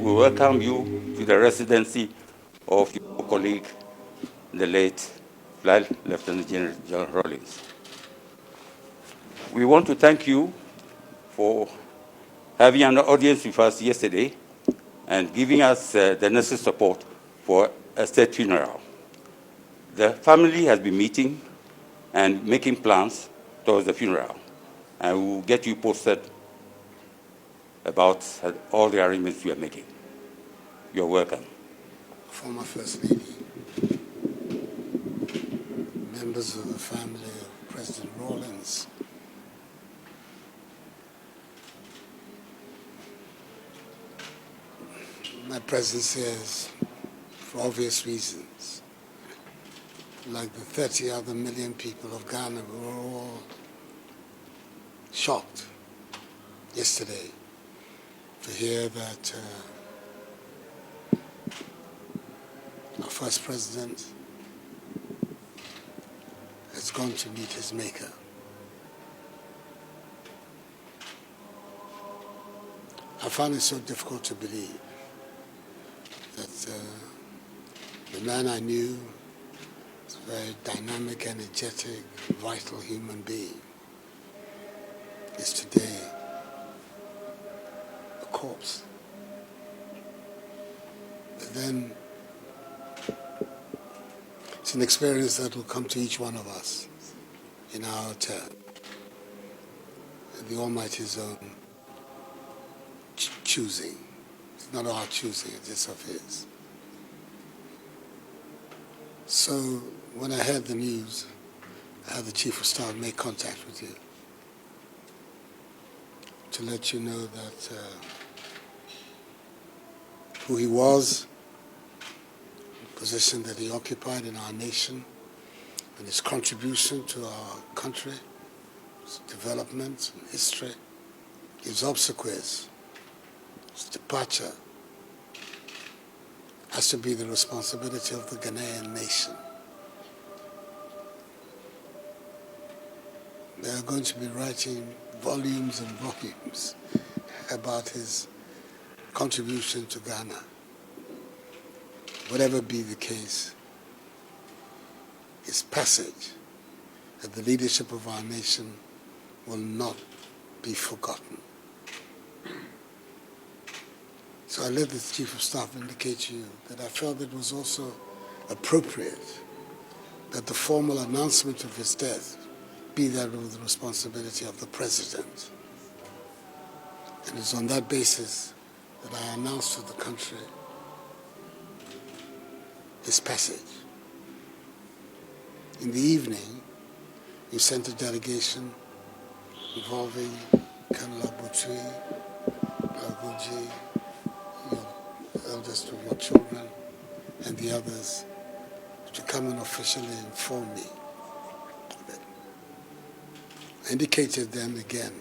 we welcome you to the residency of your colleague, the late Flight Lieutenant General Rawlings. We want to thank you for having an audience with us yesterday and giving us the necessary support for a state funeral. The family has been meeting and making plans towards the funeral, and we will get you posted about all the arrangements we are making. You're welcome. Former First Lady, members of the family of President Rawlings, my presence here is for obvious reasons. Like the 30 other million people of Ghana, we were all shocked yesterday to hear that our first president has gone to meet his maker. I found it so difficult to believe that the man I knew was a very dynamic, energetic, vital human being is today a corpse. But then it's an experience that will come to each one of us in our turn. The Almighty's own choosing. It's not our choosing, it is of His. So when I heard the news, I had the Chief of Staff make contact with you to let you know that who he was, the position that he occupied in our nation, and his contribution to our country, his development and history, his obsequies, his departure, has to be the responsibility of the Ghanaian nation. They are going to be writing volumes and volumes about his contribution to Ghana. Whatever be the case, his passage at the leadership of our nation will not be forgotten. So I let the Chief of Staff indicate to you that I felt it was also appropriate that the formal announcement of his death be that of the responsibility of the President. And it's on that basis that I announced to the country his passage. In the evening, you sent a delegation involving Colonel Abutui, Aguji, your eldest of your children, and the others to come and officially inform me of it. I indicated then again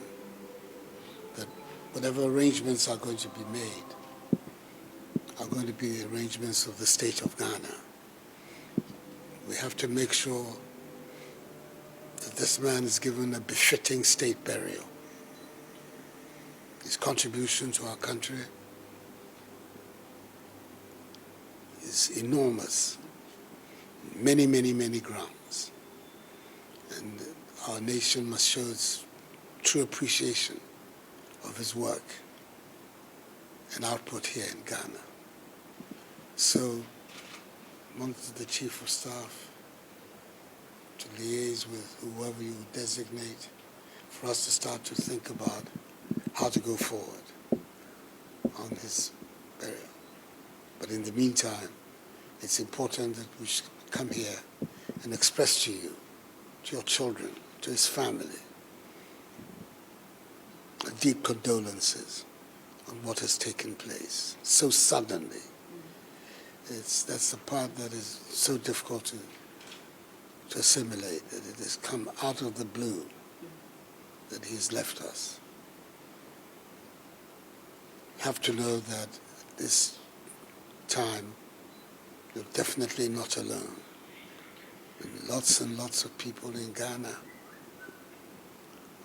that whatever arrangements are going to be made are going to be the arrangements of the state of Ghana. We have to make sure that this man is given a befitting state burial. His contribution to our country is enormous, many, many, many grounds. And our nation must show its true appreciation of his work and output here in Ghana. So, amongst the Chief of Staff, to liaise with whoever you designate, for us to start to think about how to go forward on his burial. But in the meantime, it's important that we should come here and express to you, to your children, to his family, deep condolences on what has taken place so suddenly. That's the part that is so difficult to assimilate, that it has come out of the blue, that he's left us. You have to know that this time you're definitely not alone. Lots and lots of people in Ghana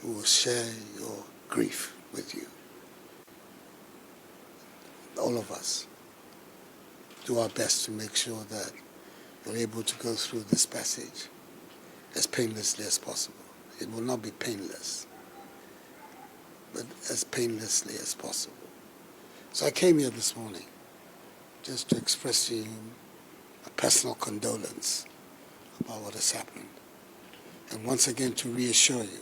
who will share your grief with you. all of us do our best to make sure that we're able to go through this passage as painlessly as possible. It will not be painless, but as painlessly as possible. So I came here this morning just to express to you a personal condolence about what has happened, and once again to reassure you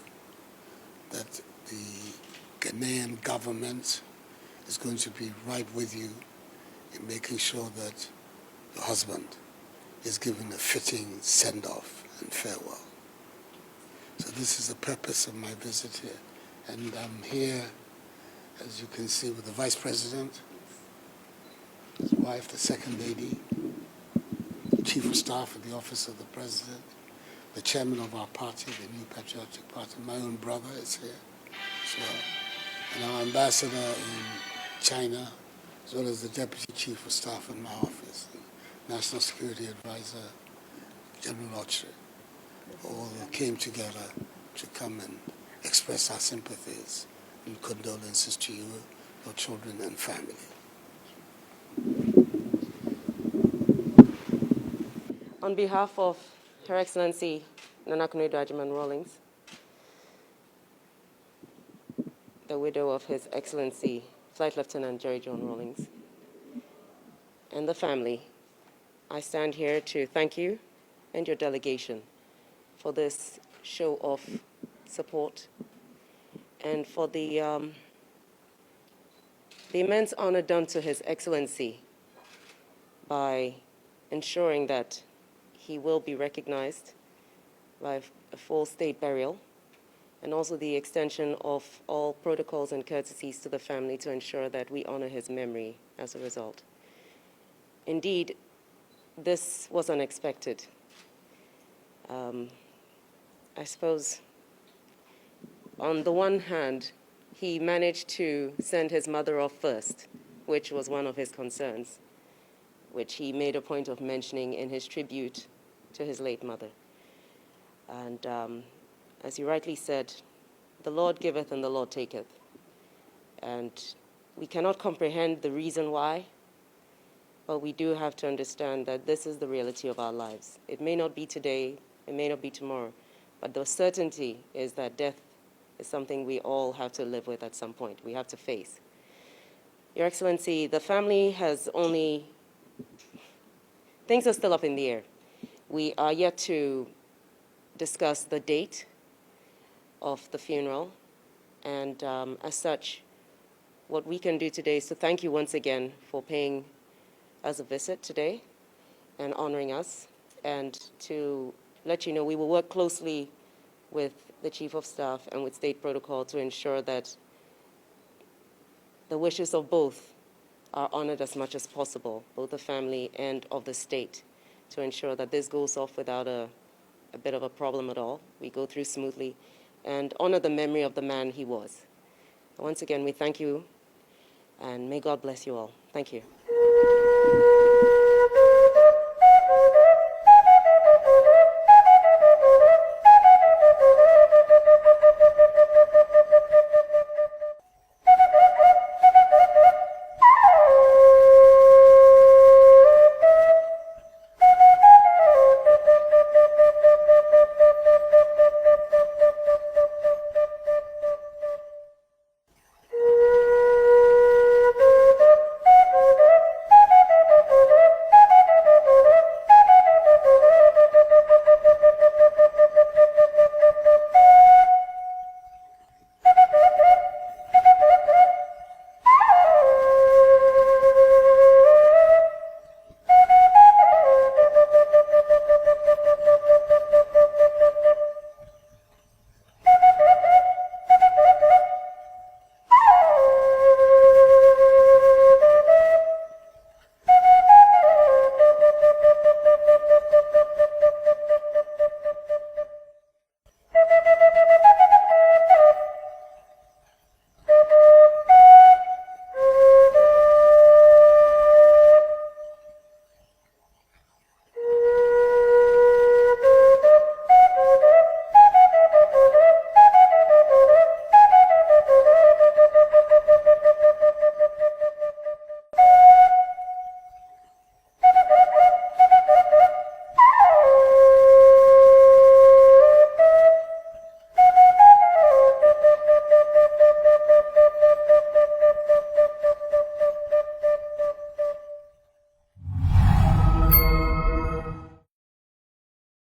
that the Ghanaian government is going to be right with you in making sure that your husband is given a fitting send-off and farewell. So this is the purpose of my visit here. And I'm here, as you can see, with the Vice President, his wife, the Second Lady, Chief of Staff at the Office of the President, the Chairman of our party, the New Patriotic Party, my own brother is here as well, and our Ambassador in China, as well as the Deputy Chief of Staff in my office, National Security Advisor, General Ochre. All came together to come and express our sympathies and condolences to you, your children and family. On behalf of Her Excellency Nana Akufo Rawlings, the widow of His Excellency Flight Lieutenant Jerry John Rawlings, and the family, I stand here to thank you and your delegation for this show of support and for the immense honor done to His Excellency by ensuring that he will be recognized by a full state burial, and also the extension of all protocols and courtesies to the family to ensure that we honor his memory as a result. Indeed, this was unexpected. I suppose, on the one hand, he managed to send his mother off first, which was one of his concerns, which he made a point of mentioning in his tribute to his late mother. And as you rightly said, the Lord giveth and the Lord taketh. And we cannot comprehend the reason why, but we do have to understand that this is the reality of our lives. It may not be today, it may not be tomorrow, but the certainty is that death is something we all have to live with at some point. We have to face. Your Excellency, the family has only, things are still up in the air. We are yet to discuss the date of the funeral, and as such, what we can do today is to thank you once again for paying us a visit today and honoring us, and to let you know we will work closely with the Chief of Staff and with State Protocol to ensure that the wishes of both are honored as much as possible, both the family and of the state, to ensure that this goes off without a bit of a problem at all. We go through smoothly and honor the memory of the man he was. Once again, we thank you, and may God bless you all. Thank you.